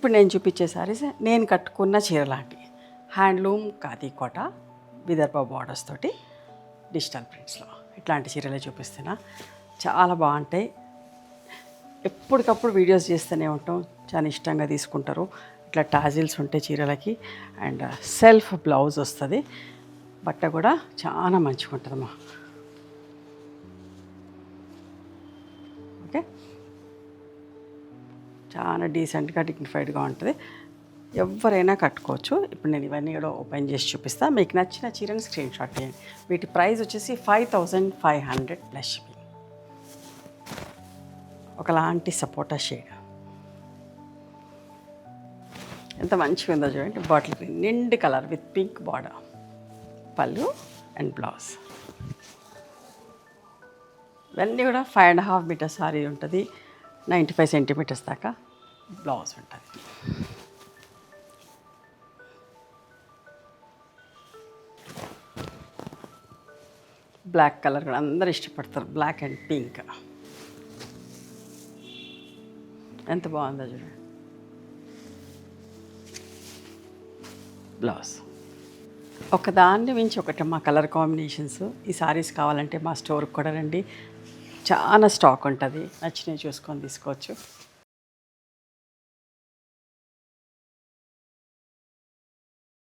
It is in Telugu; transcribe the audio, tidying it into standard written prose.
ఇప్పుడు నేను చూపించే సారీస్ నేను కట్టుకున్న చీర లాంటి హ్యాండ్లూమ్ కాదీకోట విదర్భ బార్డర్స్ తోటి డిజిటల్ ప్రింట్స్లో ఇట్లాంటి చీరలే చూపిస్తున్నా. చాలా బాగుంటాయి. ఎప్పటికప్పుడు వీడియోస్ చేస్తూనే ఉంటాం, చాలా ఇష్టంగా తీసుకుంటారు. ఇట్లా టాజిల్స్ ఉంటాయి చీరలకి అండ్ సెల్ఫ్ బ్లౌజ్ వస్తుంది. బట్ట కూడా చాలా మంచిగా ఉంటుందమ్మా. ఓకే, చాలా డీసెంట్గా డిగ్నిఫైడ్గా ఉంటుంది. ఎవరైనా కట్టుకోవచ్చు. ఇప్పుడు నేను ఇవన్నీ కూడా ఓపెన్ చేసి చూపిస్తాను. మీకు నచ్చిన చీరని స్క్రీన్ షాట్ చేయండి. వీటి ప్రైస్ వచ్చేసి 5500 ప్లస్ షిప్పింగ్. ఒకలాంటి సపోటా షేడ్ ఎంత మంచిగా ఉందో చూడండి. బాటిల్ గ్రీన్ నిండు కలర్ విత్ పింక్ బార్డర్, పళ్ళు అండ్ బ్లౌజ్. ఇవన్నీ కూడా 5.5 మీటర్ సారీ ఉంటుంది. 95 సెంటీమీటర్స్ దాకా బ్లౌజ్ ఉంటుంది. బ్లాక్ కలర్ కూడా అందరు ఇష్టపడతారు. బ్లాక్ అండ్ పింక్ ఎంత బాగుందో చూడండి. బ్లౌజ్ ఒకదాన్ని మించి ఒకటి మా కలర్ కాంబినేషన్స్. ఈ సారీస్ కావాలంటే మా స్టోర్కి కూడా రండి, చాలా స్టాక్ ఉంటుంది. నచ్చినవి చూసుకొని తీసుకోవచ్చు.